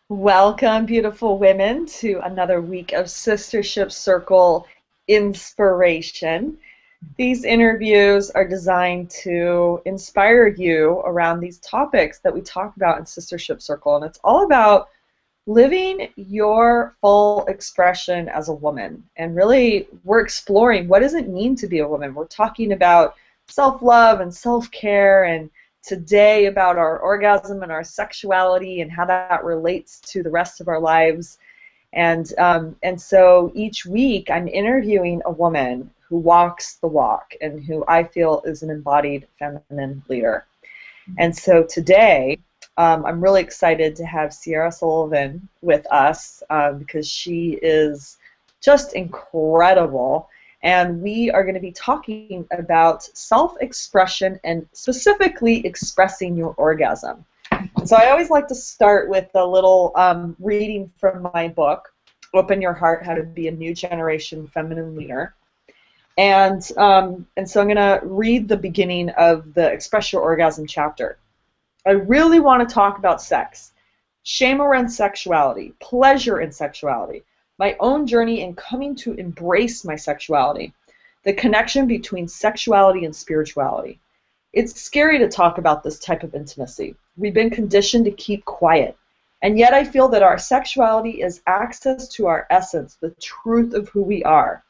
Welcome, beautiful women, to another week of Sistership Circle inspiration. These interviews are designed to inspire you around these topics that we talk about in Sistership Circle, and it's all about living your full expression as a woman. And really, we're exploring what does it mean to be a woman. We're talking about self-love and self-care, and today about our orgasm and our sexuality and how that relates to the rest of our lives. And so each week I'm interviewing a woman who walks the walk and who I feel is an embodied feminine leader. And so today I'm really excited to have Sierra Sullivan with us because she is just incredible. And we are going to be talking about self-expression and specifically expressing your orgasm. So I always like to start with a little reading from my book, Open Your Heart, How to Be a New Generation Feminine Leader. And so I'm going to read the beginning of the Express Your Orgasm chapter. I really want to talk about sex, shame around sexuality, pleasure in sexuality, my own journey in coming to embrace my sexuality, the connection between sexuality and spirituality. It's scary to talk about this type of intimacy. We've been conditioned to keep quiet, and yet I feel that our sexuality is access to our essence, the truth of who we are.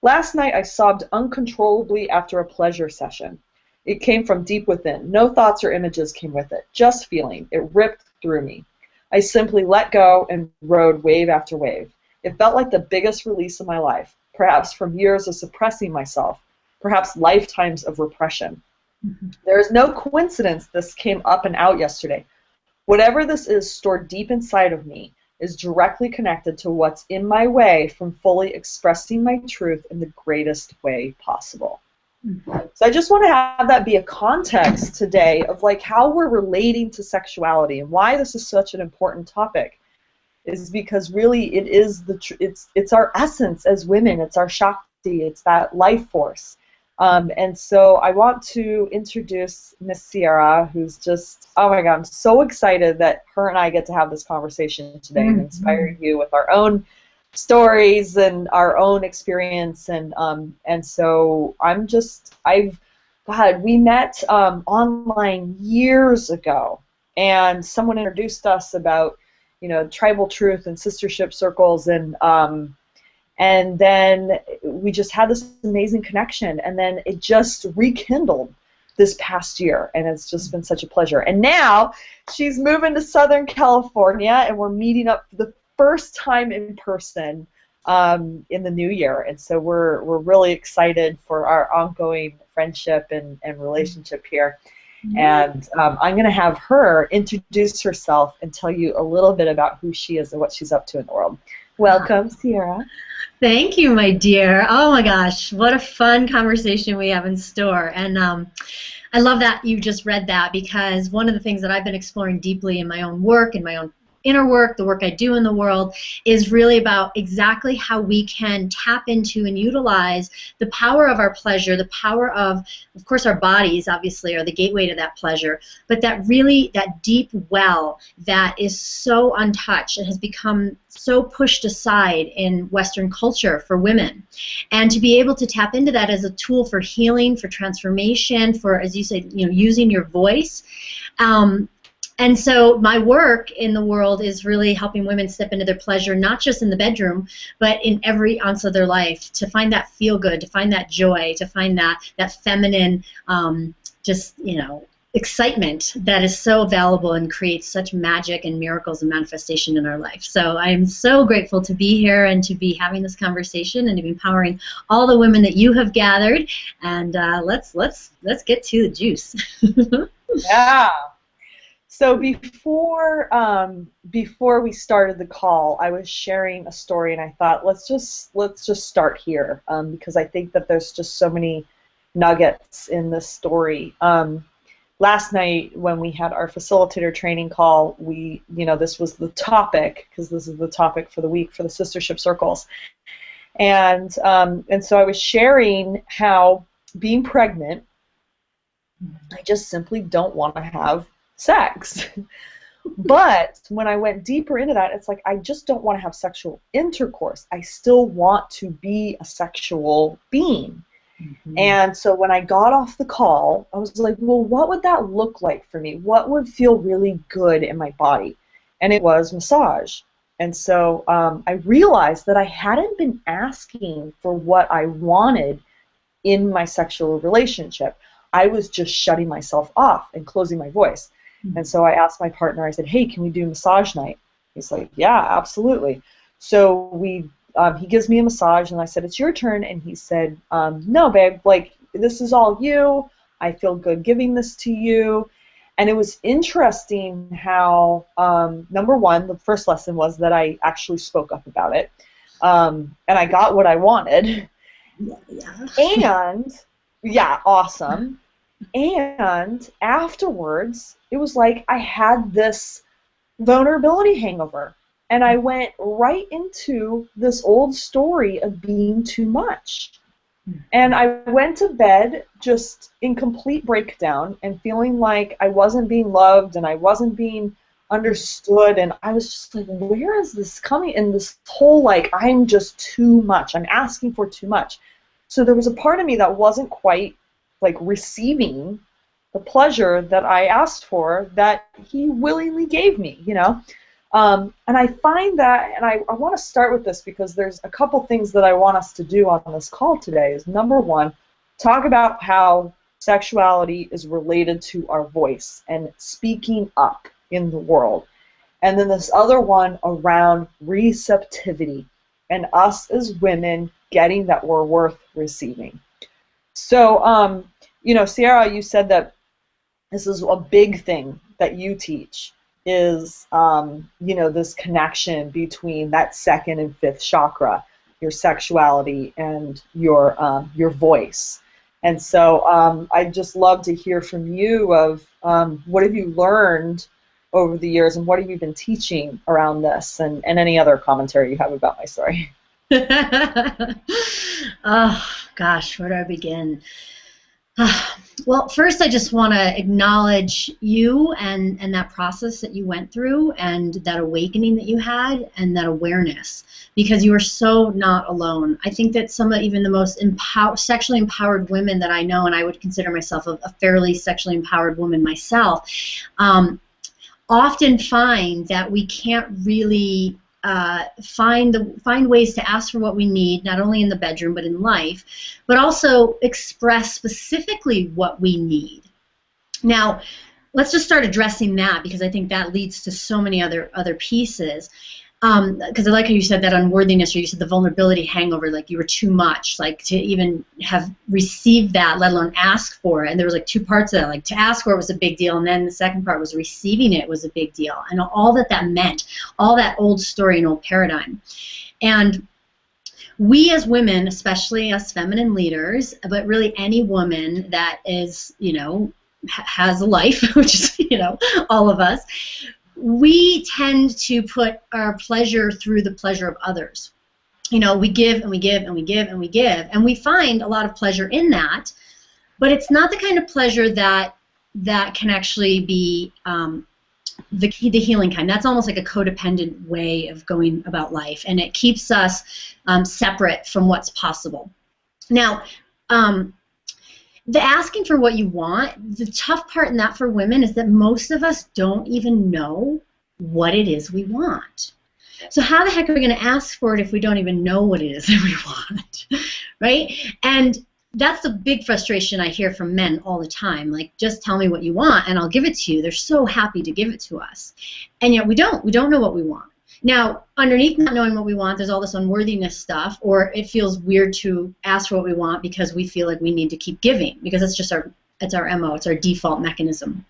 Last night I sobbed uncontrollably after a pleasure session. It came from deep within. No thoughts or images came with it, just feeling. It ripped through me. I simply let go and rode wave after wave. It felt like the biggest release of my life, perhaps from years of suppressing myself, perhaps lifetimes of repression. There is no coincidence this came up and out yesterday. Whatever this is stored deep inside of me is directly connected to what's in my way from fully expressing my truth in the greatest way possible. So I just want to have that be a context today of like how we're relating to sexuality and why this is such an important topic. Is because really it is it's our essence as women. It's our Shakti. It's that life force. And so I want to introduce Miss Sierra, who's just, oh my God, I'm so excited that her and I get to have this conversation today and inspire you with our own stories and our own experience. And so we met online years ago, and someone introduced us about tribal truth and sistership circles, and then we just had this amazing connection, and then it just rekindled this past year, and it's just been such a pleasure. And now she's moving to Southern California, and we're meeting up for the first time in person in the new year, and so we're really excited for our ongoing friendship and relationship here. And I'm going to have her introduce herself and tell you a little bit about who she is and what she's up to in the world. Welcome, Sierra. Thank you, my dear. Oh my gosh, what a fun conversation we have in store. And I love that you just read that, because one of the things that I've been exploring deeply in my own work, in my own inner work, the work I do in the world, is really about exactly how we can tap into and utilize the power of our pleasure, the power of course, our bodies, obviously, are the gateway to that pleasure, but that deep well that is so untouched and has become so pushed aside in Western culture for women. And to be able to tap into that as a tool for healing, for transformation, for, as you said, using your voice. And so my work in the world is really helping women step into their pleasure, not just in the bedroom, but in every ounce of their life, to find that feel good, to find that joy, to find that feminine, excitement that is so valuable and creates such magic and miracles and manifestation in our life. So I'm so grateful to be here and to be having this conversation and to be empowering all the women that you have gathered. And let's get to the juice. Yeah. So before we started the call, I was sharing a story, and I thought let's just start here because I think that there's just so many nuggets in this story. Last night when we had our facilitator training call, this was the topic, because this is the topic for the week for the Sistership Circles, and so I was sharing how being pregnant, I just simply don't want to have sex. But when I went deeper into that, it's like I just don't want to have sexual intercourse. I still want to be a sexual being. And so when I got off the call, I was like, well, what would that look like for me? What would feel really good in my body? And it was massage. And so I realized that I hadn't been asking for what I wanted in my sexual relationship. I was just shutting myself off and closing my voice. And so I asked my partner, I said, hey, can we do massage night? He's like, yeah, absolutely. So he gives me a massage, and I said, it's your turn. And he said, no, babe, like, this is all you. I feel good giving this to you. And it was interesting how, number one, the first lesson was that I actually spoke up about it. And I got what I wanted. Yeah. And, yeah, awesome. And afterwards, it was like I had this vulnerability hangover. And I went right into this old story of being too much. And I went to bed just in complete breakdown and feeling like I wasn't being loved and I wasn't being understood. And I was just like, where is this coming? And this whole, like, I'm just too much. I'm asking for too much. So there was a part of me that wasn't quite, like, receiving the pleasure that I asked for that he willingly gave me, you know? And I find that, and I want to start with this because there's a couple things that I want us to do on this call today. Is number one, talk about how sexuality is related to our voice and speaking up in the world. And then this other one around receptivity and us as women getting that we're worth receiving. So, you know, Sierra, you said that this is a big thing that you teach is, you know, this connection between that second and fifth chakra, your sexuality and your voice. And so I'd just love to hear from you of what have you learned over the years and what have you been teaching around this and any other commentary you have about my story. Oh, gosh, where do I begin? Well, first I just want to acknowledge you and that process that you went through and that awakening that you had and that awareness, because you are so not alone. I think that some of even the most sexually empowered women that I know, and I would consider myself a fairly sexually empowered woman myself, often find that we can't really find ways to ask for what we need, not only in the bedroom but in life, but also express specifically what we need. Now, let's just start addressing that because I think that leads to so many other pieces. Because I like how you said that unworthiness, or you said the vulnerability hangover, like you were too much, like to even have received that, let alone ask for it. And there was like two parts of that, like to ask for it was a big deal, and then the second part was receiving it was a big deal, and all that meant, all that old story and old paradigm. And we as women, especially us feminine leaders, but really any woman that is, you know, has a life, which is, you know, all of us, we tend to put our pleasure through the pleasure of others. You know, we give and we give and we give and we give, and we find a lot of pleasure in that, but it's not the kind of pleasure that can actually be the healing kind. That's almost like a codependent way of going about life, and it keeps us separate from what's possible. Now, the asking for what you want, the tough part in that for women is that most of us don't even know what it is we want. So how the heck are we going to ask for it if we don't even know what it is that we want, right? And that's the big frustration I hear from men all the time. Like, just tell me what you want and I'll give it to you. They're so happy to give it to us. And yet we don't know what we want. Now, underneath not knowing what we want, there's all this unworthiness stuff, or it feels weird to ask for what we want because we feel like we need to keep giving, because it's just it's our MO, it's our default mechanism.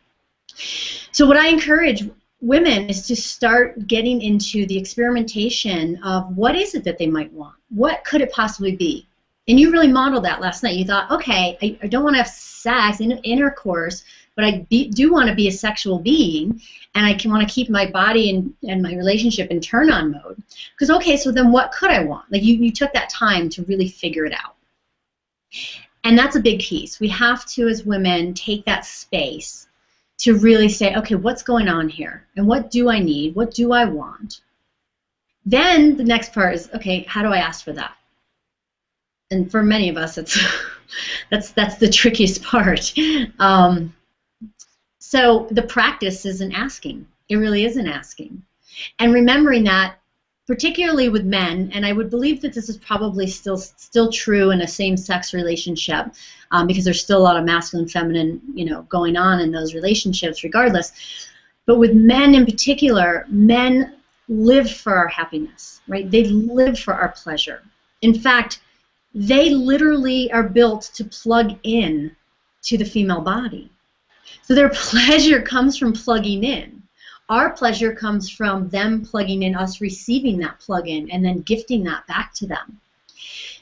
So what I encourage women is to start getting into the experimentation of what is it that they might want? What could it possibly be? And you really modeled that last night. You thought, okay, I don't want to have sex, intercourse, but I do want to be a sexual being, and I want to keep my body and my relationship in turn-on mode. Because, okay, so then what could I want? Like, you took that time to really figure it out. And that's a big piece. We have to, as women, take that space to really say, okay, what's going on here? And what do I need? What do I want? Then the next part is, okay, how do I ask for that? And for many of us, it's that's the trickiest part. So the practice is an asking. It really is an asking. And remembering that, particularly with men, and I would believe that this is probably still true in a same-sex relationship, because there's still a lot of masculine, feminine, going on in those relationships regardless. But with men in particular, men live for our happiness, right? They live for our pleasure. In fact, they literally are built to plug in to the female body. So their pleasure comes from plugging in. Our pleasure comes from them plugging in, us receiving that plug-in, and then gifting that back to them.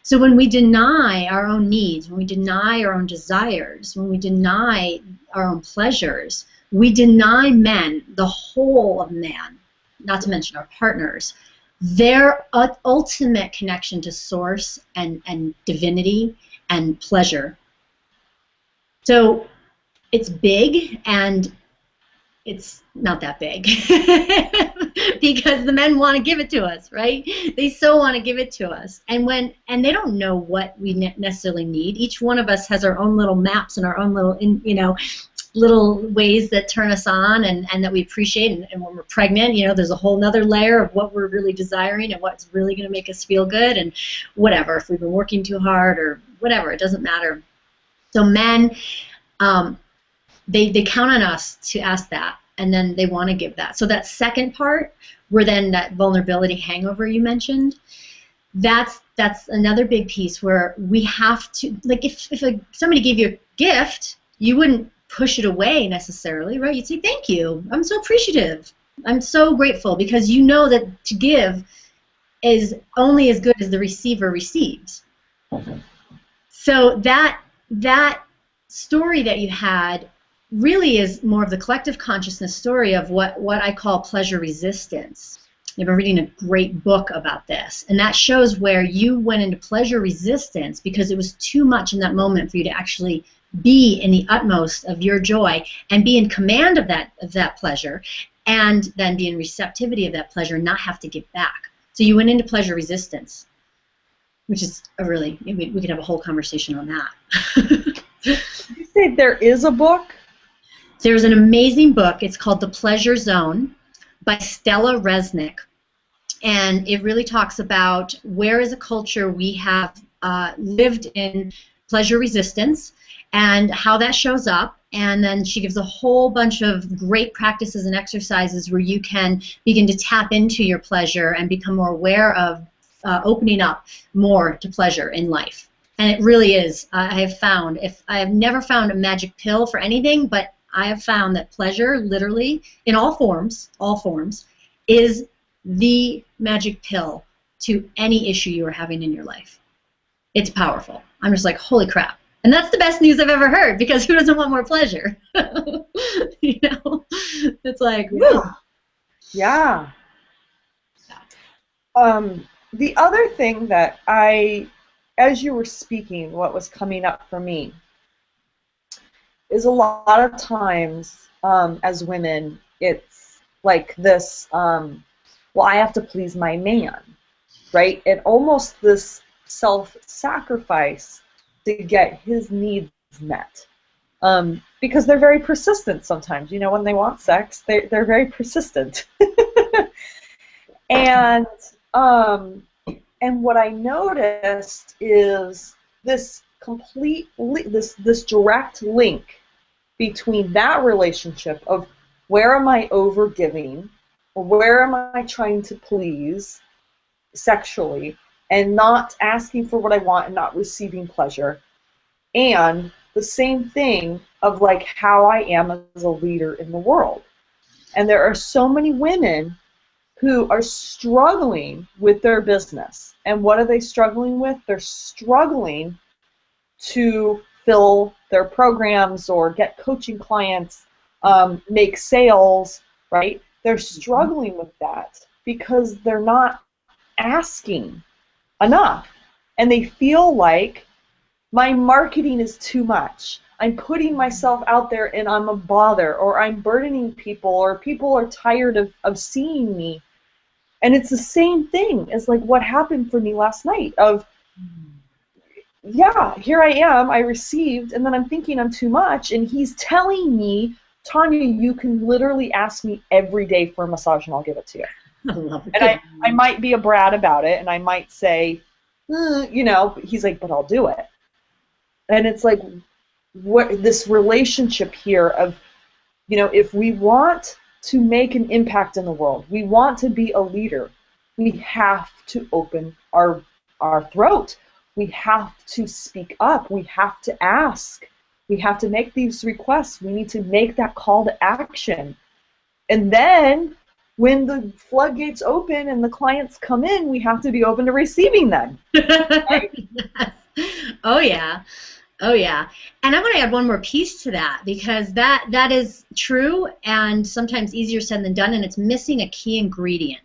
So when we deny our own needs, when we deny our own desires, when we deny our own pleasures, we deny men, the whole of man, not to mention our partners, their ultimate connection to source and divinity and pleasure. So it's big, and it's not that big because the men want to give it to us, right? They so want to give it to us, and they don't know what we necessarily need. Each one of us has our own little maps and our own little, little ways that turn us on and that we appreciate. And when we're pregnant, there's a whole nother layer of what we're really desiring and what's really going to make us feel good, and whatever. If we've been working too hard or whatever, it doesn't matter. So men, they count on us to ask that, and then they want to give that. So that second part, where then that vulnerability hangover you mentioned, that's another big piece where we have to, like, if somebody gave you a gift, you wouldn't push it away necessarily, right? You'd say, thank you, I'm so appreciative, I'm so grateful, because you know that to give is only as good as the receiver receives. So that story that you had really is more of the collective consciousness story of what I call pleasure resistance. I've been reading a great book about this, and that shows where you went into pleasure resistance because it was too much in that moment for you to actually be in the utmost of your joy and be in command of that pleasure, and then be in receptivity of that pleasure and not have to give back. So you went into pleasure resistance, which is we could have a whole conversation on that. You say there is a book? There's an amazing book. It's called The Pleasure Zone by Stella Resnick. And it really talks about where as a culture we have lived in pleasure resistance and how that shows up. And then she gives a whole bunch of great practices and exercises where you can begin to tap into your pleasure and become more aware of opening up more to pleasure in life. And it really is. I have never found a magic pill for anything, but I have found that pleasure, literally, in all forms, is the magic pill to any issue you are having in your life. It's powerful. I'm just like, holy crap. And that's the best news I've ever heard, because who doesn't want more pleasure? It's like, whoa. Yeah. The other thing that as you were speaking, what was coming up for me is a lot of times as women, it's like this, well, I have to please my man, right? And almost this self-sacrifice to get his needs met. Because they're very persistent sometimes. When they want sex, they're very persistent. And what I noticed is this this direct link between that relationship of where am I overgiving, or where am I trying to please sexually and not asking for what I want and not receiving pleasure, and the same thing of like how I am as a leader in the world. And there are so many women who are struggling with their business. And what are they struggling with? They're struggling to fill their programs or get coaching clients, make sales, right? They're struggling with that because they're not asking enough. And they feel like my marketing is too much. I'm putting myself out there and I'm a bother, or I'm burdening people, or people are tired of seeing me. And it's the same thing as like what happened for me last night of, yeah, here I am, I received, and then I'm thinking I'm too much, and he's telling me, Tanya, you can literally ask me every day for a massage and I'll give it to you. I love it. And I might be a brat about it, and I might say, you know, but he's like, but I'll do it. And it's like, what this relationship here of, you know, if we want to make an impact in the world, we want to be a leader, we have to open our throat. We have to speak up. We have to ask. We have to make these requests. We need to make that call to action. And then when the floodgates open and the clients come in, we have to be open to receiving them. Right? Oh yeah. Oh yeah. And I'm going to add one more piece to that, because that is true and sometimes easier said than done, and it's missing a key ingredient.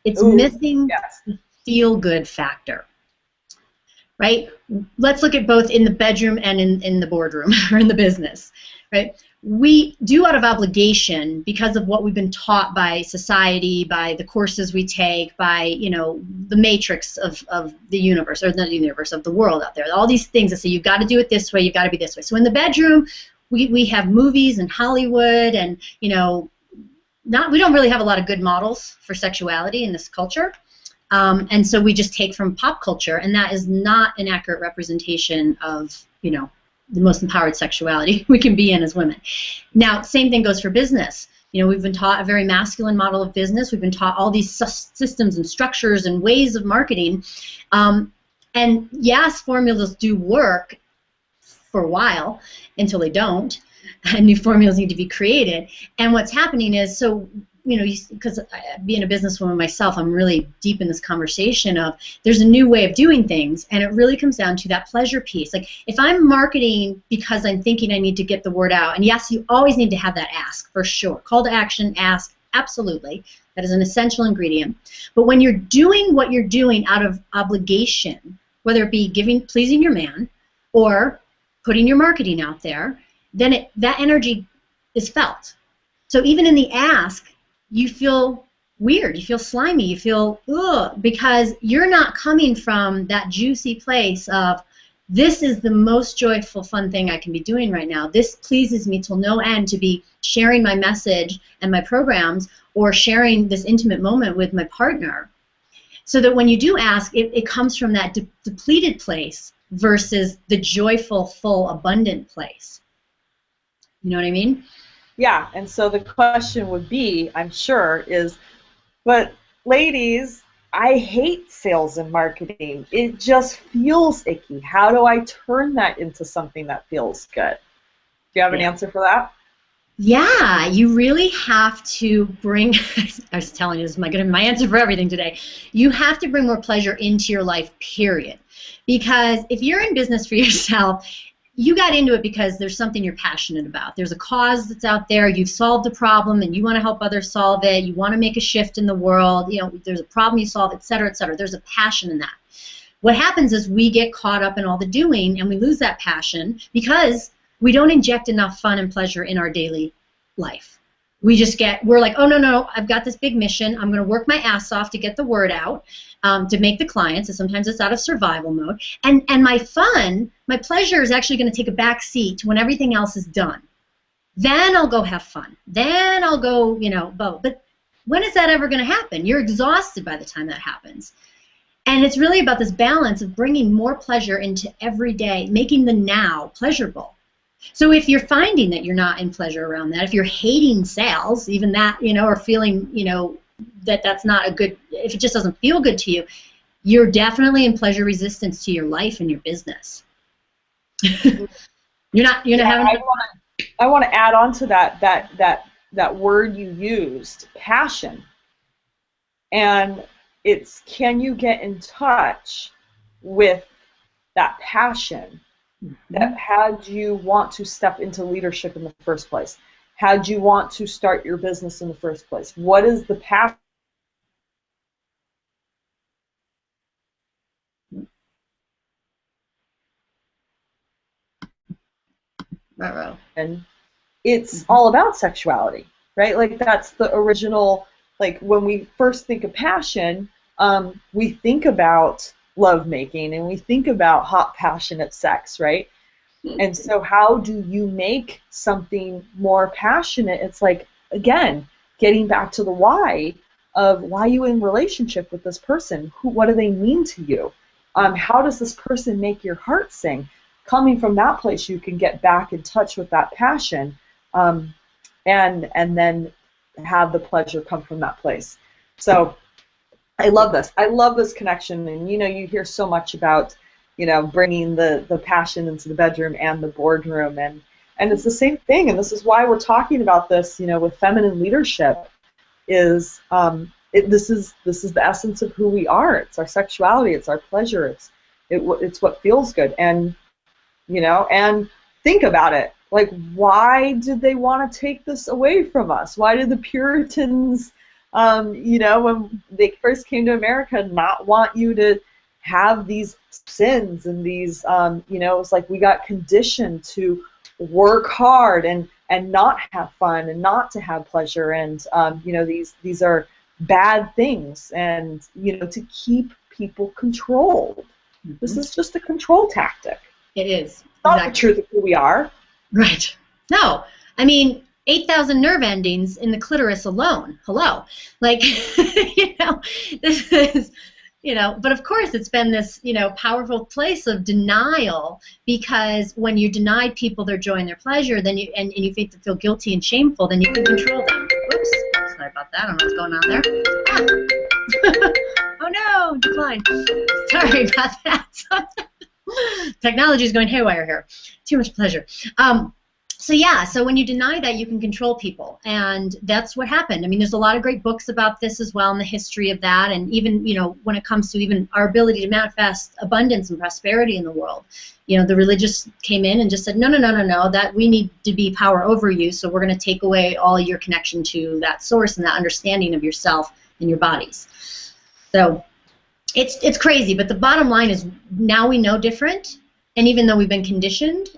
It's missing the feel-good factor. Right? Let's look at both in the bedroom and in the boardroom or in the business. Right? We do out of obligation because of what we've been taught by society, by the courses we take, by, you know, the matrix of the universe, or not the universe, of the world out there. All these things that say you've got to do it this way, you've got to be this way. So in the bedroom, we have movies and Hollywood, and, you know, we don't really have a lot of good models for sexuality in this culture. And so we just take from pop culture, and that is not an accurate representation of, you know, the most empowered sexuality we can be in as women. Now, same thing goes for business. You know, we've been taught a very masculine model of business. We've been taught all these systems and structures and ways of marketing. And yes, formulas do work for a while until they don't, and new formulas need to be created. And what's happening is, so, you know, because being a businesswoman myself, I'm really deep in this conversation of there's a new way of doing things, and it really comes down to that pleasure piece. Like, if I'm marketing because I'm thinking I need to get the word out, and yes, you always need to have that ask, for sure. Call to action, ask, absolutely. That is an essential ingredient. But when you're doing what you're doing out of obligation, whether it be pleasing your man or putting your marketing out there, then that energy is felt. So even in the ask, you feel weird, you feel slimy, you feel ugh, because you're not coming from that juicy place of, this is the most joyful, fun thing I can be doing right now. This pleases me till no end to be sharing my message and my programs, or sharing this intimate moment with my partner. So that when you do ask, it comes from that depleted place versus the joyful, full, abundant place. You know what I mean? Yeah, and so the question would be, I'm sure, is, but ladies, I hate sales and marketing. It just feels icky. How do I turn that into something that feels good? Do you have an answer for that? Yeah, you really have to bring, I was telling you, this is my answer for everything today. You have to bring more pleasure into your life, period. Because if you're in business for yourself, you got into it because there's something you're passionate about. There's a cause that's out there. You've solved a problem, and you want to help others solve it. You want to make a shift in the world. You know, there's a problem you solve, et cetera, et cetera. There's a passion in that. What happens is we get caught up in all the doing, and we lose that passion because we don't inject enough fun and pleasure in our daily life. We're like, oh, no, I've got this big mission. I'm going to work my ass off to get the word out, to make the clients, and sometimes it's out of survival mode. And my fun, my pleasure is actually going to take a back seat when everything else is done. Then I'll go have fun. Then I'll go, you know, boat. But when is that ever going to happen? You're exhausted by the time that happens. And it's really about this balance of bringing more pleasure into every day, making the now pleasurable. So if you're finding that you're not in pleasure around that, if you're hating sales, even that, you know, or feeling, you know, that's not a good, if it just doesn't feel good to you, you're definitely in pleasure resistance to your life and your business. you're not having. I want to add on to that word you used, passion. And it's, can you get in touch with that passion that had you want to step into leadership in the first place? Had you want to start your business in the first place? What is the passion? Right. And it's all about sexuality, right? Like that's the original, like when we first think of passion, we think about lovemaking and we think about hot, passionate sex, right? And so how do you make something more passionate? It's like, again, getting back to the why of why you in relationship with this person. What do they mean to you? How does this person make your heart sing? Coming from that place, you can get back in touch with that passion, and then have the pleasure come from that place. So I love this. I love this connection. And you hear so much about bringing the passion into the bedroom and the boardroom, and it's the same thing. And this is why we're talking about this, with feminine leadership. This is the essence of who we are. It's our sexuality. It's our pleasure. It's what feels good. And and think about it. Like, why did they want to take this away from us? Why did the Puritans, when they first came to America, not want you to have these sins and these, it's like we got conditioned to work hard and not have fun and not to have pleasure, and these are bad things, and to keep people controlled. Mm-hmm. This is just a control tactic. It is. It's not the truth of who we are. Right. No. I mean, 8,000 nerve endings in the clitoris alone. Hello. Like, this is, but of course it's been this, powerful place of denial, because when you denied people their joy and their pleasure, then you make them feel guilty and shameful, then you can control them. Whoops. Sorry about that. I don't know what's going on there. Oh no, decline. Sorry about that. Technology is going haywire here. Too much pleasure. So when you deny that, you can control people, and that's what happened. I mean, there's a lot of great books about this as well, and the history of that, and even when it comes to even our ability to manifest abundance and prosperity in the world, the religious came in and just said, no, that we need to be power over you, so we're going to take away all your connection to that source and that understanding of yourself and your bodies. So it's crazy, but the bottom line is now we know different, and even though we've been conditioned,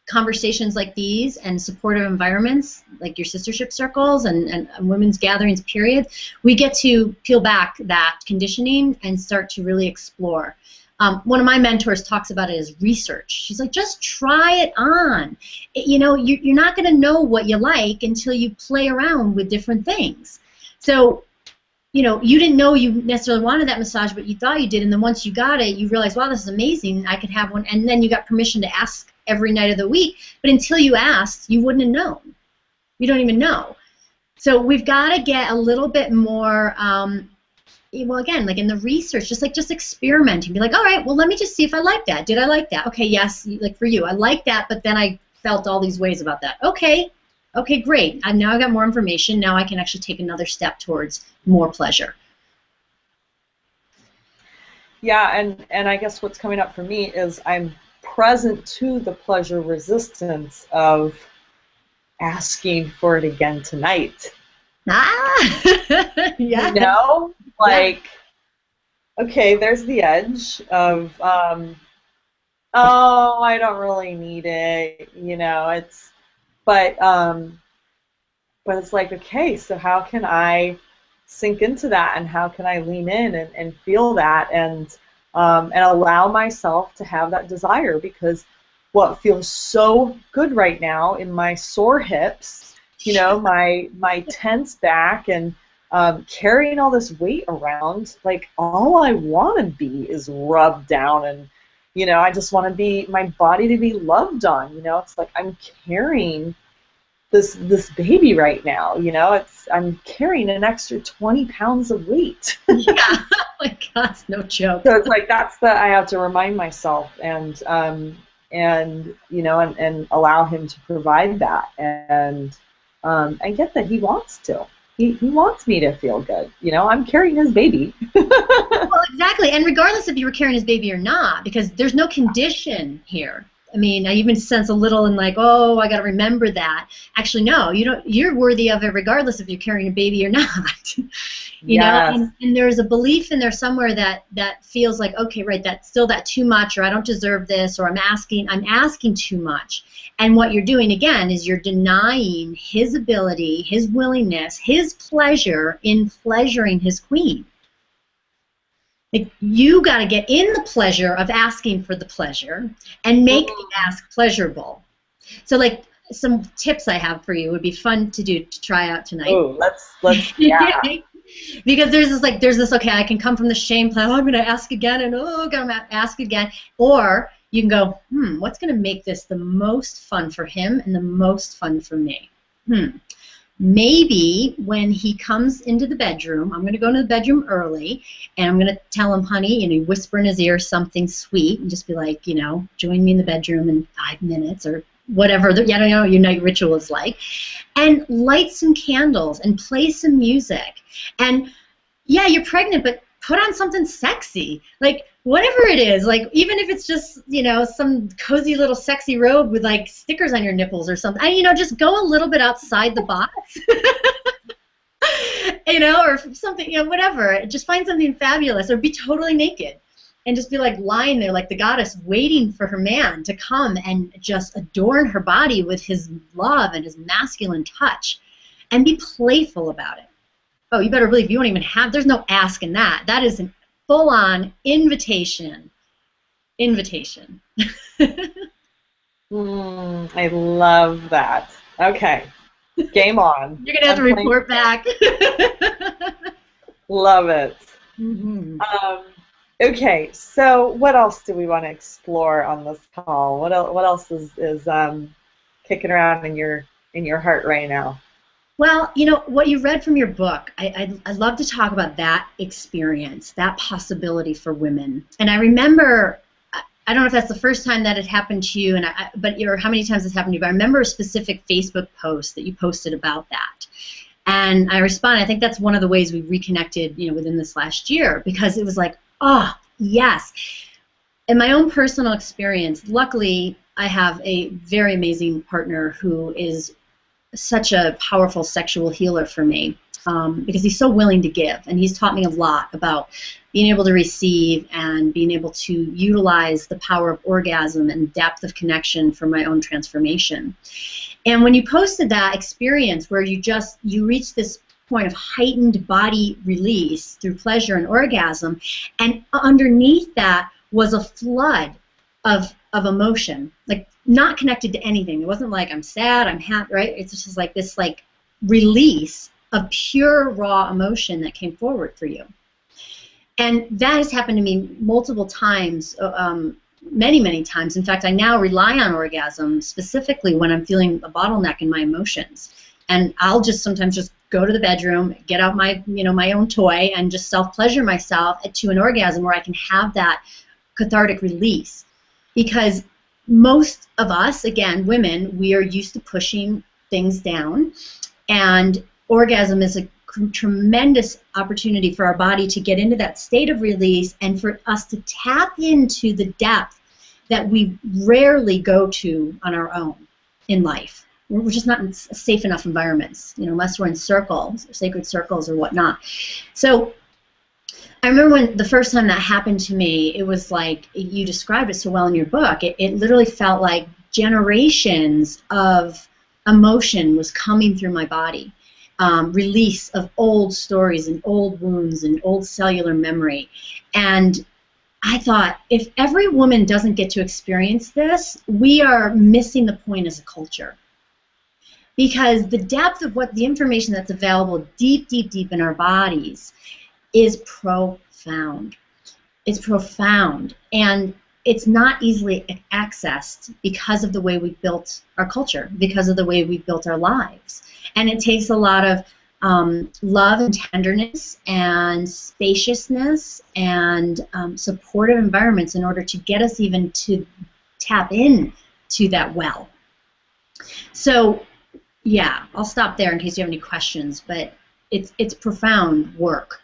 conversations like these and supportive environments like your sistership circles and women's gatherings, period, we get to peel back that conditioning and start to really explore. One of my mentors talks about it as research. She's like, just try it on. You're not going to know what you like until you play around with different things. So you didn't know you necessarily wanted that massage, but you thought you did, and then once you got it, you realized, wow, this is amazing, I could have one, and then you got permission to ask every night of the week, but until you asked, you wouldn't have known. You don't even know. So we've got to get a little bit more, well, again, like in the research, just experimenting, be like, all right, well, let me just see if I like that. Did I like that? Okay, yes, like for you, I like that, but then I felt all these ways about that. Okay, great. Now I got more information. Now I can actually take another step towards more pleasure. Yeah, and I guess what's coming up for me is I'm present to the pleasure resistance of asking for it again tonight. Yeah. Okay, there's the edge of, oh, I don't really need it, but it's like, okay, so how can I sink into that, and how can I lean in and feel that, and allow myself to have that desire? Because what feels so good right now in my sore hips, my tense back, and carrying all this weight around, like all I want to be is rubbed down, and I just want to be, my body to be loved on. It's like I'm carrying this baby right now. I'm carrying an extra 20 pounds of weight. Yeah. Oh my God, no joke. So it's like I have to remind myself and allow him to provide that, and get that he wants to. He wants me to feel good. I'm carrying his baby. Well, exactly. And regardless if you were carrying his baby or not, because there's no condition here. I mean, I even sense a little in like, oh, I got to remember that. Actually, no, you don't. You're worthy of it regardless if you're carrying a baby or not. You know, Yes. and there's a belief in there somewhere that feels like, okay, right, that's still that too much, or I don't deserve this, or I'm asking too much. And what you're doing again is you're denying his ability, his willingness, his pleasure in pleasuring his queen. Like, you got to get in the pleasure of asking for the pleasure and make the ask pleasurable. So, like, some tips I have for you would be fun to do to try out tonight. Oh, let's yeah. Because there's this okay, I can come from the shame place, oh, I'm gonna ask again, and oh, I'm gonna ask again. Or you can go, what's gonna make this the most fun for him and the most fun for me? Maybe when he comes into the bedroom, I'm going to go into the bedroom early, and I'm going to tell him, honey, you whisper in his ear something sweet, and just be like, join me in the bedroom in 5 minutes, or whatever, your night ritual is like, and light some candles and play some music. And yeah, you're pregnant, but put on something sexy, like whatever it is, like even if it's just some cozy little sexy robe with like stickers on your nipples or something. Just go a little bit outside the box. Or something, whatever. Just find something fabulous, or be totally naked and just be like lying there like the goddess, waiting for her man to come and just adorn her body with his love and his masculine touch, and be playful about it. Oh, you better believe you won't even there's no ask in that. That is an full-on invitation. Invitation. I love that. Okay, game on. You're going to have to report back. Love it. Mm-hmm. Okay, so what else do we want to explore on this call? What else is kicking around in your heart right now? Well, what you read from your book, I'd love to talk about that experience, that possibility for women. And I remember, I don't know if that's the first time that it happened to you, or how many times it's happened to you, but I remember a specific Facebook post that you posted about that. And I responded, I think that's one of the ways we reconnected, within this last year, because it was like, oh, yes. In my own personal experience, luckily, I have a very amazing partner who is such a powerful sexual healer for me, because he's so willing to give, and he's taught me a lot about being able to receive and being able to utilize the power of orgasm and depth of connection for my own transformation. And when you posted that experience where you reached this point of heightened body release through pleasure and orgasm, and underneath that was a flood of emotion, like not connected to anything. It wasn't like I'm sad, I'm happy, right? It's just like this release of pure raw emotion that came forward for you. And that has happened to me multiple times, many, many times. In fact, I now rely on orgasm specifically when I'm feeling a bottleneck in my emotions. And I'll just sometimes just go to the bedroom, get out my, my own toy, and just self-pleasure myself to an orgasm where I can have that cathartic release. Because most of us, again, women, we are used to pushing things down, and orgasm is a tremendous opportunity for our body to get into that state of release and for us to tap into the depth that we rarely go to on our own in life. We're just not in safe enough environments, unless we're in circles, sacred circles or whatnot. So I remember when the first time that happened to me, it was like, you described it so well in your book, it literally felt like generations of emotion was coming through my body. Release of old stories and old wounds and old cellular memory. And I thought, if every woman doesn't get to experience this, we are missing the point as a culture. Because the depth of the information that's available deep, deep, deep in our bodies is profound. It's profound. And it's not easily accessed because of the way we built our culture, because of the way we built our lives. And it takes a lot of love and tenderness and spaciousness and supportive environments in order to get us even to tap in to that well. So, yeah, I'll stop there in case you have any questions, but it's profound work.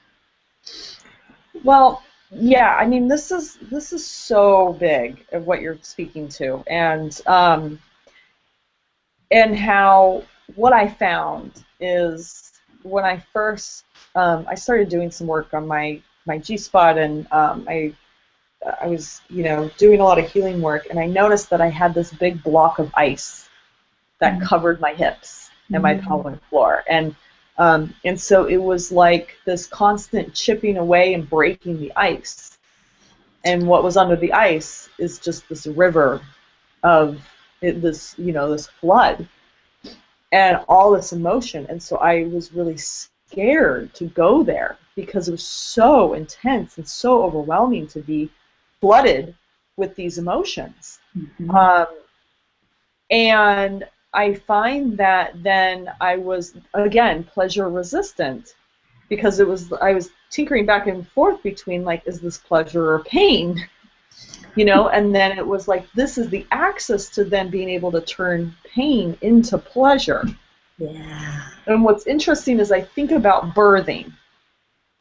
Well, yeah, I mean, this is so big of what you're speaking to, and how what I found is when I first I started doing some work on my G spot, and I was, doing a lot of healing work, and I noticed that I had this big block of ice that covered my hips and my pelvic floor, and so it was like this constant chipping away and breaking the ice, and what was under the ice is just this river of this flood and all this emotion, and so I was really scared to go there because it was so intense and so overwhelming to be flooded with these emotions. And I find that then I was, again, pleasure resistant, because I was tinkering back and forth between, like, is this pleasure or pain? And then it was like, this is the access to then being able to turn pain into pleasure. Yeah. And what's interesting is I think about birthing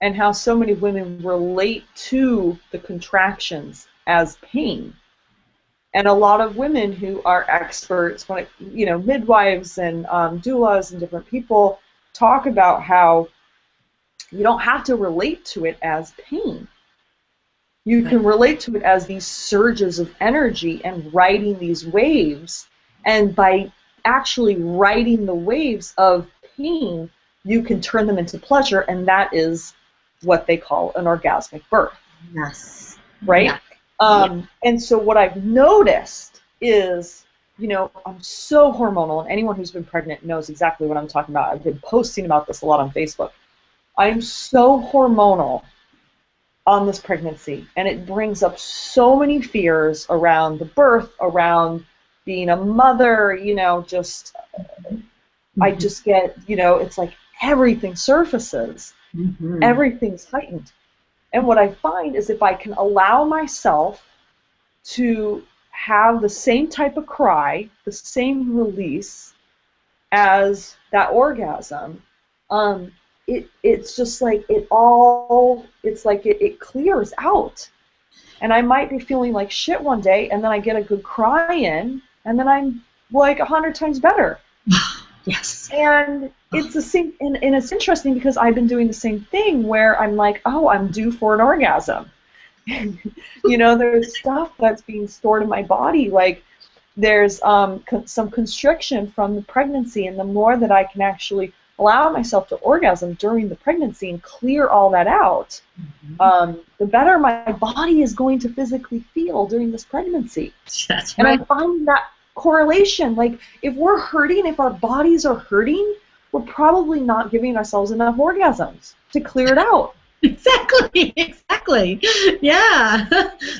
and how so many women relate to the contractions as pain. And a lot of women who are experts, midwives and doulas and different people talk about how you don't have to relate to it as pain. You can relate to it as these surges of energy and riding these waves. And by actually riding the waves of pain, you can turn them into pleasure, and that is what they call an orgasmic birth. Yes. Right? Yeah. And so what I've noticed is, I'm so hormonal, and anyone who's been pregnant knows exactly what I'm talking about. I've been posting about this a lot on Facebook. I'm so hormonal on this pregnancy, and it brings up so many fears around the birth, around being a mother, I just get, it's like everything surfaces, everything's heightened. And what I find is if I can allow myself to have the same type of cry, the same release as that orgasm, it's just like it clears out. And I might be feeling like shit one day, and then I get a good cry in, and then I'm like 100 times better. Yes. And it's the same, and it's interesting because I've been doing the same thing where I'm like, oh, I'm due for an orgasm. There's stuff that's being stored in my body, like there's some constriction from the pregnancy, and the more that I can actually allow myself to orgasm during the pregnancy and clear all that out, the better my body is going to physically feel during this pregnancy. That's right. And I find that correlation, like if we're hurting, if our bodies are hurting, we're probably not giving ourselves enough orgasms to clear it out. Exactly. Yeah.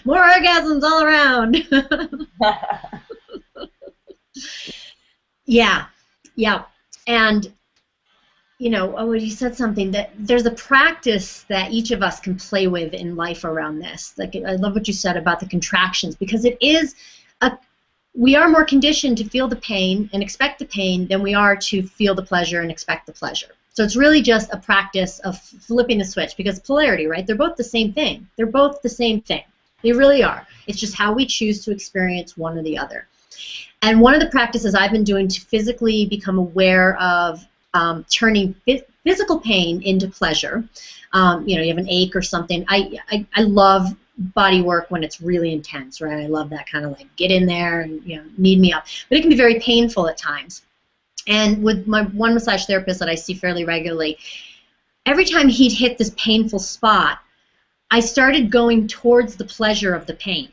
More orgasms all around. Yeah. And you said something, that there's a practice that each of us can play with in life around this. Like, I love what you said about the contractions, because we are more conditioned to feel the pain and expect the pain than we are to feel the pleasure and expect the pleasure. So it's really just a practice of flipping the switch, because polarity, right? They're both the same thing. They really are. It's just how we choose to experience one or the other. And one of the practices I've been doing to physically become aware of turning physical pain into pleasure. You have an ache or something. I love body work when it's really intense, right? I love that kind of like get in there and knead me up. But it can be very painful at times. And with my one massage therapist that I see fairly regularly, every time he'd hit this painful spot, I started going towards the pleasure of the pain.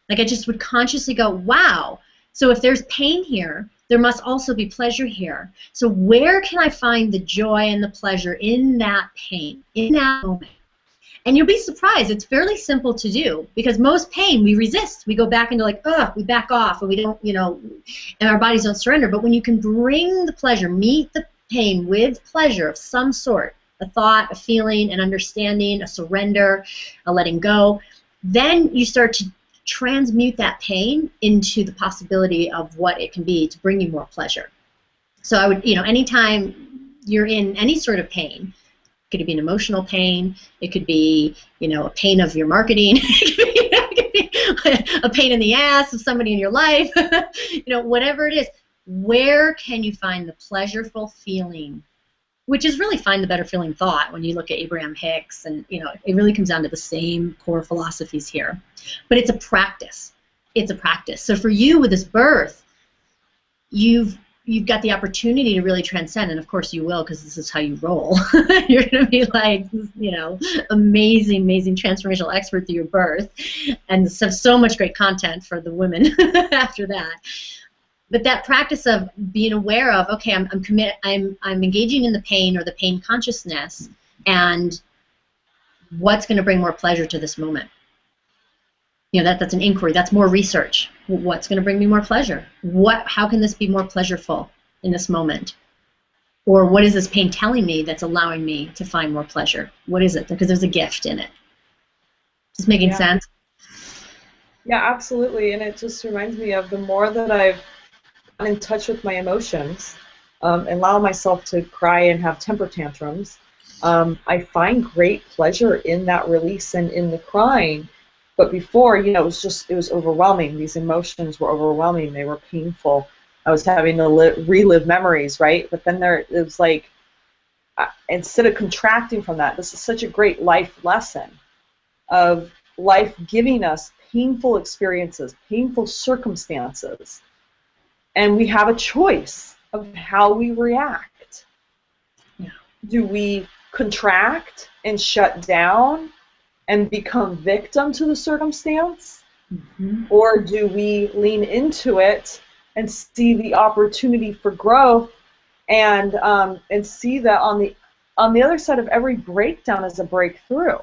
Like, I just would consciously go, wow, so if there's pain here, there must also be pleasure here. So where can I find the joy and the pleasure in that pain, in that moment? And you'll be surprised, it's fairly simple to do, because most pain we resist. We go back into like, we back off, and we don't, and our bodies don't surrender. But when you can bring the pleasure, meet the pain with pleasure of some sort, a thought, a feeling, an understanding, a surrender, a letting go, then you start to transmute that pain into the possibility of what it can be to bring you more pleasure. So I would, anytime you're in any sort of pain, It could be an emotional pain. It could be, a pain of your marketing. It could be a pain in the ass of somebody in your life. Whatever it is, where can you find the pleasureful feeling? Which is really find the better feeling thought when you look at Abraham Hicks, and it really comes down to the same core philosophies here. But it's a practice. It's a practice. So for you with this birth, you've got the opportunity to really transcend, and of course you will, because this is how you roll. You're going to be like, amazing transformational expert through your birth, and so much great content for the women after that. But that practice of being aware of, okay, I'm engaging in the pain or the pain consciousness, and what's going to bring more pleasure to this moment? That's an inquiry. That's more research. What's going to bring me more pleasure? How can this be more pleasureful in this moment? Or what is this pain telling me that's allowing me to find more pleasure? What is it? Because there's a gift in it. Just making sense? Yeah, absolutely. And it just reminds me of the more that I've gotten in touch with my emotions, and allow myself to cry and have temper tantrums, I find great pleasure in that release and in the crying. But before, it was overwhelming. These emotions were overwhelming. They were painful. I was having to relive memories, right? But then it was like, instead of contracting from that, this is such a great life lesson of life giving us painful experiences, painful circumstances, and we have a choice of how we react. Yeah. Do we contract and shut down and become victim to the circumstance, or do we lean into it and see the opportunity for growth, and see that on the other side of every breakdown is a breakthrough?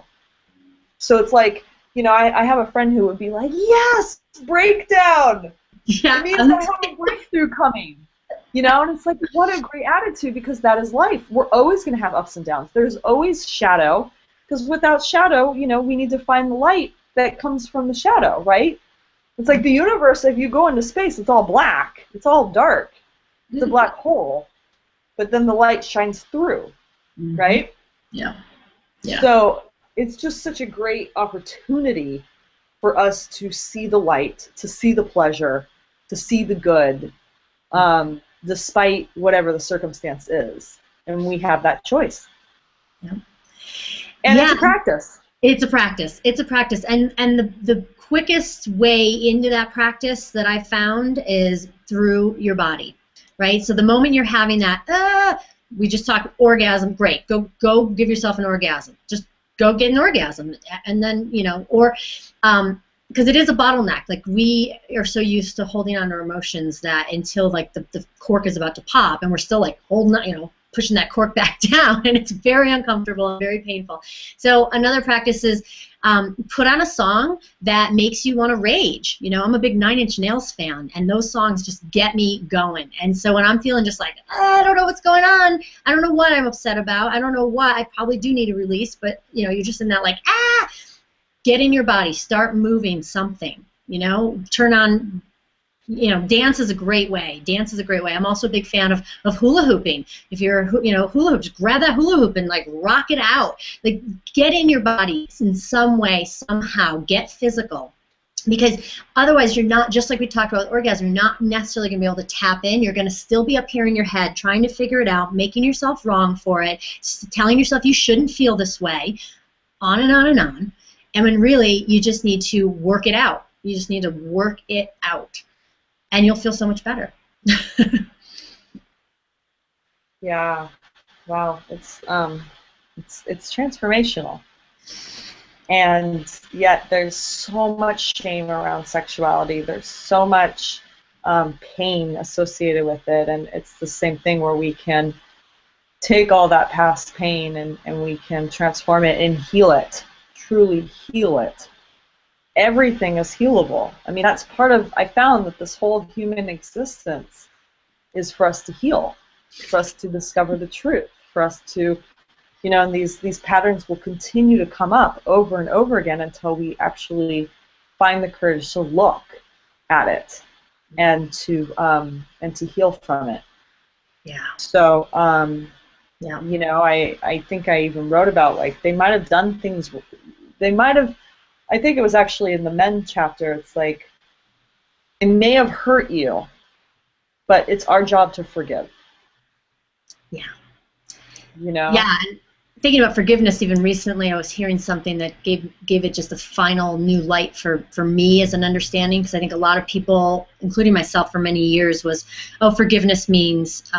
So it's like, I have a friend who would be like, yes, breakdown. Yeah. It means I have a breakthrough coming. And it's like, what a great attitude, because that is life. We're always going to have ups and downs. There's always shadow. Because without shadow, we need to find the light that comes from the shadow, right? It's like the universe, if you go into space, it's all black. It's all dark. It's a black hole. But then the light shines through, right? Yeah. So it's just such a great opportunity for us to see the light, to see the pleasure, to see the good, despite whatever the circumstance is. And we have that choice. Yeah. And it's a practice. It's a practice. It's a practice. And the quickest way into that practice that I found is through your body, right? So the moment you're having that, we just talked orgasm, great. Go give yourself an orgasm. Just go get an orgasm. And then, because it is a bottleneck. Like, we are so used to holding on to our emotions that until like the cork is about to pop, and we're still like holding on, pushing that cork back down, and it's very uncomfortable and very painful. So another practice is put on a song that makes you want to rage. I'm a big 9 Inch Nails fan, and those songs just get me going. And so when I'm feeling just like, I don't know what's going on, I don't know what I'm upset about, I don't know what, I probably do need a release, but you're just in that like, get in your body, start moving something, turn on. Dance is a great way. Dance is a great way. I'm also a big fan of hula hooping. If you're, hula hoop, just grab that hula hoop and like rock it out. Like, get in your body in some way, somehow. Get physical. Because otherwise you're not, just like we talked about with orgasm, you're not necessarily going to be able to tap in. You're going to still be up here in your head trying to figure it out, making yourself wrong for it, telling yourself you shouldn't feel this way, on and on and on. And when really you just need to work it out. You just need to work it out. And you'll feel so much better. Yeah, wow, it's transformational, and yet there's so much shame around sexuality. There's so much pain associated with it, and it's the same thing where we can take all that past pain and we can transform it and heal it, truly heal it. Everything is healable. I mean, that's part of, I found that this whole human existence is for us to heal, for us to discover the truth, for us to, and these patterns will continue to come up over and over again until we actually find the courage to look at it and to heal from it. Yeah. So Yeah. You know, I think I even wrote about, like, they might have done things, they might have, I think it was actually in the men chapter, it's like, it may have hurt you, but it's our job to forgive. Yeah. You know? Yeah. And thinking about forgiveness, even recently, I was hearing something that gave it just a final new light for me as an understanding, because I think a lot of people, including myself for many years, was, oh, forgiveness means,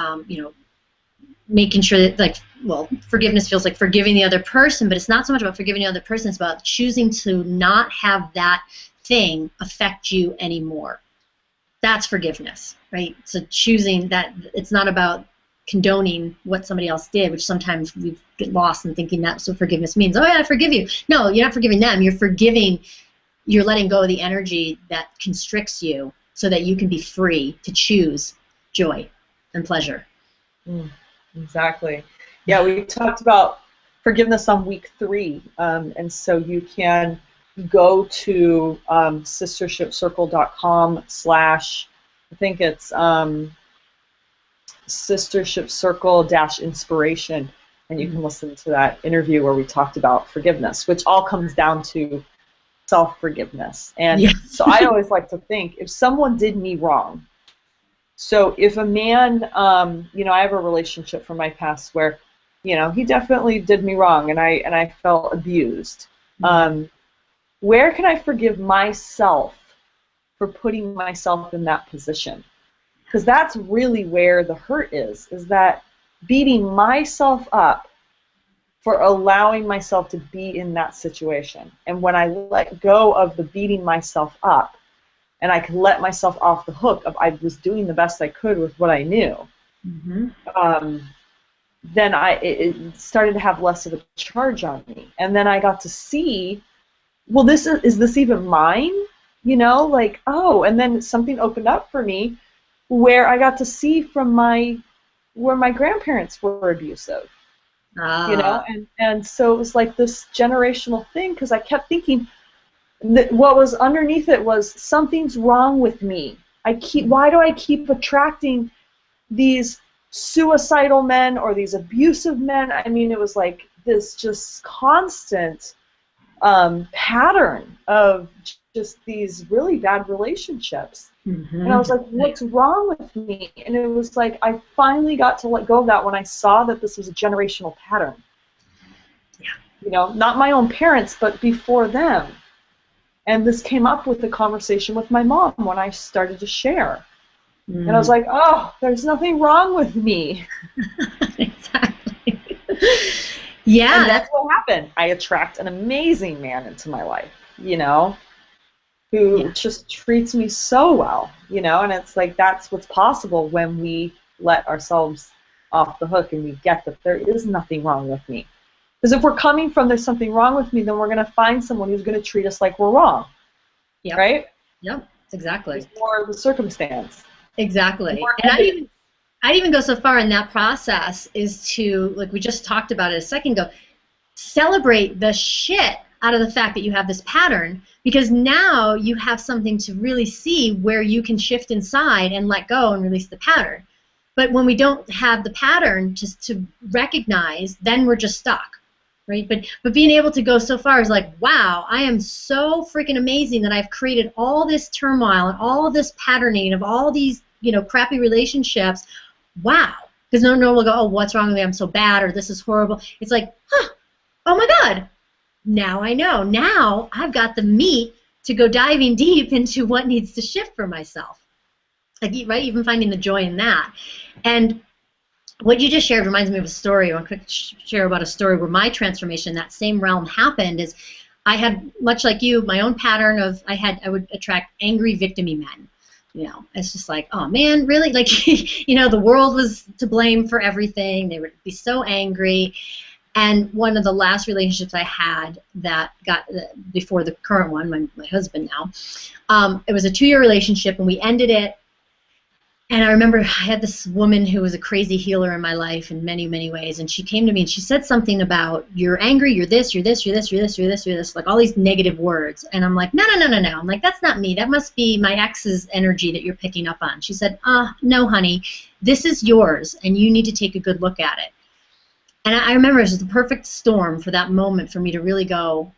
making sure that, like, well, forgiveness feels like forgiving the other person, but it's not so much about forgiving the other person, it's about choosing to not have that thing affect you anymore. That's forgiveness, right? So choosing that, it's not about condoning what somebody else did, which sometimes we get lost in thinking that's what forgiveness means. Oh yeah, I forgive you. No, you're not forgiving them. You're letting go of the energy that constricts you so that you can be free to choose joy and pleasure. Exactly. Yeah, we talked about forgiveness on week 3, and so you can go to sistershipcircle.com / I think it's Sistership Circle - inspiration, and you can listen to that interview where we talked about forgiveness, which all comes down to self-forgiveness. And Yeah. so I always like to think, if someone did me wrong, so if a man, you know, I have a relationship from my past where, you know, he definitely did me wrong, and I felt abused. Where can I forgive myself for putting myself in that position? Because that's really where the hurt is that beating myself up for allowing myself to be in that situation. And when I let go of the beating myself up, and I could let myself off the hook of I was doing the best I could with what I knew, then it started to have less of a charge on me. And then I got to see, well, is this even mine? You know, like, oh, and then something opened up for me where I got to see from where my grandparents were abusive. You know, and so it was like this generational thing, because I kept thinking that what was underneath it was, something's wrong with me. Why do I keep attracting these suicidal men or these abusive men? I mean, it was like this just constant pattern of just these really bad relationships. And I was like, what's wrong with me? And it was like, I finally got to let go of that when I saw that this was a generational pattern. Yeah. You know, not my own parents, but before them. And this came up with the conversation with my mom when I started to share. And I was like, oh, there's nothing wrong with me. Exactly. Yeah. And that's what happened. I attract an amazing man into my life, you know, who just treats me so well, you know, and it's like, that's what's possible when we let ourselves off the hook and we get that there is nothing wrong with me. Because if we're coming from there's something wrong with me, then we're going to find someone who's going to treat us like we're wrong. Yep. Right? Yep, exactly. It's more of the circumstance. Exactly. And I'd even go so far in that process is to, like we just talked about it a second ago, celebrate the shit out of the fact that you have this pattern, because now you have something to really see where you can shift inside and let go and release the pattern. But when we don't have the pattern to recognize, then we're just stuck, right? But being able to go so far is like, wow, I am so freaking amazing that I've created all this turmoil and all of this patterning of all these, you know, crappy relationships. Wow. Because no one will go, oh, what's wrong with me? I'm so bad, or this is horrible. It's like, huh, oh my God. Now I know. Now I've got the meat to go diving deep into what needs to shift for myself. Like, right? Even finding the joy in that. And what you just shared reminds me of a story. I want to share about a story where my transformation in that same realm happened. Is I had, much like you, my own pattern of I would attract angry, victim-y men. You know, it's just like, oh man, really? Like, you know, the world was to blame for everything. They would be so angry. And one of the last relationships I had that got, before the current one, my husband now, it was a 2-year relationship, and we ended it. And I remember I had this woman who was a crazy healer in my life in many, many ways, and she came to me and she said something about, you're angry, you're this, you're this, you're this, you're this, you're this, you're this, like all these negative words. And I'm like, no. I'm like, that's not me. That must be my ex's energy that you're picking up on. She said, no, honey, this is yours, and you need to take a good look at it. And I remember it was the perfect storm for that moment for me to really go,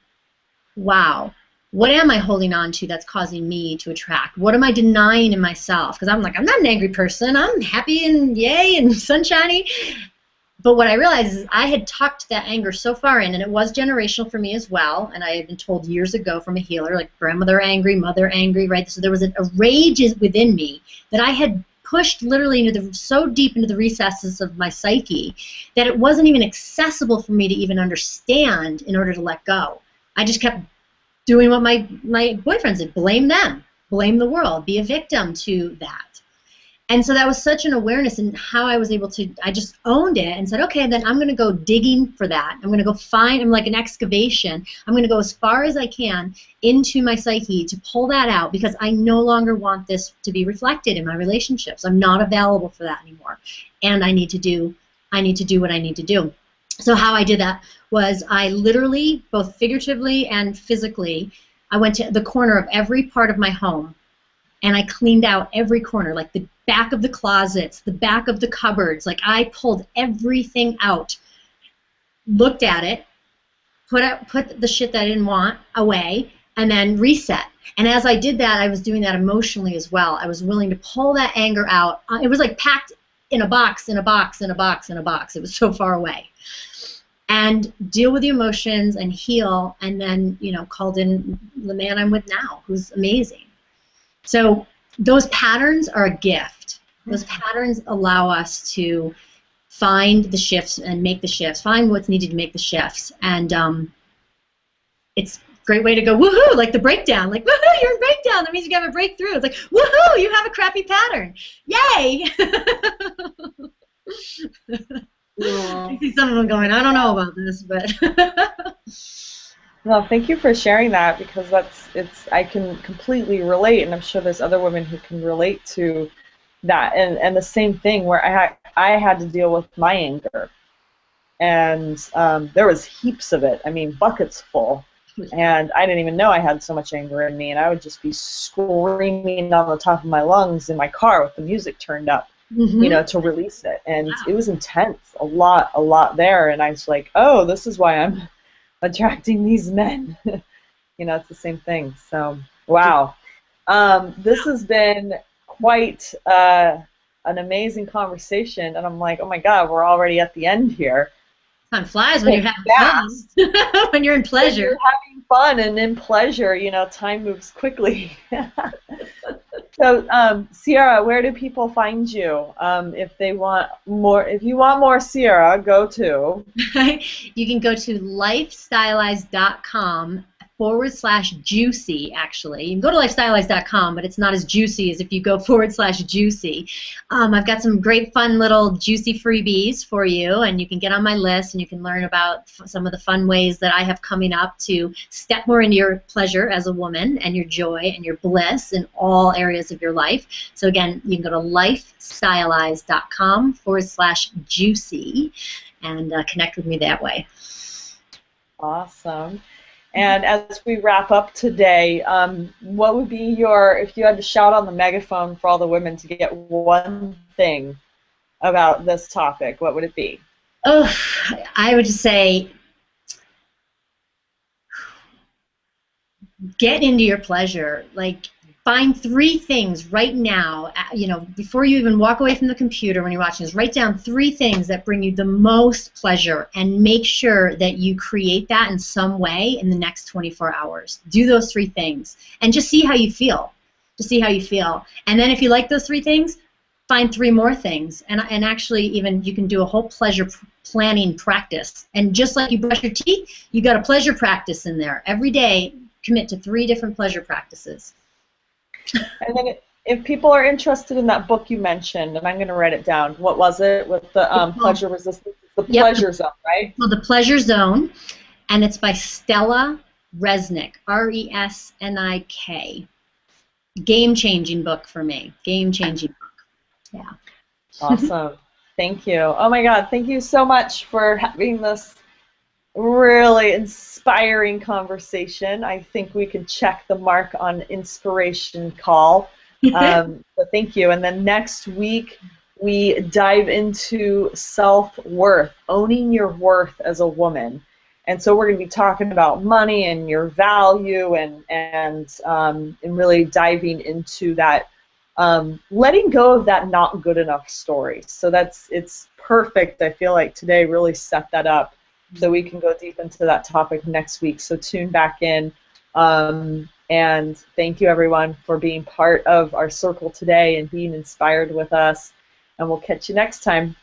wow, what am I holding on to that's causing me to attract? What am I denying in myself? Because I'm like, I'm not an angry person. I'm happy and yay and sunshiny. But what I realized is I had tucked that anger so far in, and it was generational for me as well. And I had been told years ago from a healer, like grandmother angry, mother angry, right? So there was a rage within me that I had pushed literally into so deep into the recesses of my psyche that it wasn't even accessible for me to even understand in order to let go. I just kept doing what my boyfriends did, blame them, blame the world, be a victim to that. And so that was such an awareness in how I was able to, I just owned it and said, okay, then I'm going to go digging for that. I'm going to go find, I'm like an excavation. I'm going to go as far as I can into my psyche to pull that out because I no longer want this to be reflected in my relationships. I'm not available for that anymore. And I need to do what I need to do. So how I did that was I literally, both figuratively and physically, I went to the corner of every part of my home and I cleaned out every corner, like the back of the closets, the back of the cupboards. Like I pulled everything out, looked at it, put the shit that I didn't want away, and then reset. And as I did that, I was doing that emotionally as well. I was willing to pull that anger out. It was like packed in a box, in a box, in a box, in a box. It was so far away. And deal with the emotions and heal, and then, you know, called in the man I'm with now, who's amazing. So those patterns are a gift. Those patterns allow us to find the shifts and make the shifts, find what's needed to make the shifts. And it's a great way to go, woohoo, like the breakdown. Like, woohoo, you're in breakdown. That means you have a breakthrough. It's like, woohoo, you have a crappy pattern. Yay! Yeah. I see some of them going, I don't know about this, but... No, thank you for sharing that because I can completely relate, and I'm sure there's other women who can relate to that. And the same thing where I had to deal with my anger, and there was heaps of it. I mean, buckets full, and I didn't even know I had so much anger in me, and I would just be screaming on the top of my lungs in my car with the music turned up, you know, to release it. And it was intense, a lot there, and I was like, oh, this is why I'm attracting these men. You know, it's the same thing. So, wow. This has been quite an amazing conversation, and I'm like, oh my God, we're already at the end here. Time flies when you're having fun. When you're in pleasure. When you're having fun and in pleasure, you know, time moves quickly. So, Sierra, where do people find you? If they want more, if you want more Sierra, go to. You can go to lifestylized.com/juicy, actually. You can go to lifestylized.com, but it's not as juicy as if you go /juicy. I've got some great fun little juicy freebies for you, and you can get on my list and you can learn about some of the fun ways that I have coming up to step more into your pleasure as a woman and your joy and your bliss in all areas of your life. So again, you can go to lifestylized.com/juicy and connect with me that way. Awesome. And as we wrap up today, what would be your, if you had to shout on the megaphone for all the women to get one thing about this topic, what would it be? Oh, I would just say, get into your pleasure. Like, find 3 things right now, you know, before you even walk away from the computer when you're watching this. Write down 3 things that bring you the most pleasure and make sure that you create that in some way in the next 24 hours. Do those 3 things and just see how you feel. Just see how you feel. And then if you like those 3 things, find 3 more things. And actually even you can do a whole pleasure planning practice. And just like you brush your teeth, you got a pleasure practice in there. Every day, commit to 3 different pleasure practices. And then if people are interested in that book you mentioned, and I'm going to write it down, what was it with the pleasure resistance? The Pleasure Zone, right? Well, The Pleasure Zone, and it's by Stella Resnick, R-E-S-N-I-K. Game-changing book for me. Game-changing book. Yeah. Awesome. Thank you. Oh my God, thank you so much for having this really inspiring conversation. I think we can check the mark on inspiration call. So thank you. And then next week we dive into self-worth, owning your worth as a woman. And so we're going to be talking about money and your value, and really diving into that, letting go of that not good enough story. So it's perfect. I feel like today really set that up so we can go deep into that topic next week. So tune back in. And thank you, everyone, for being part of our circle today and being inspired with us. And we'll catch you next time.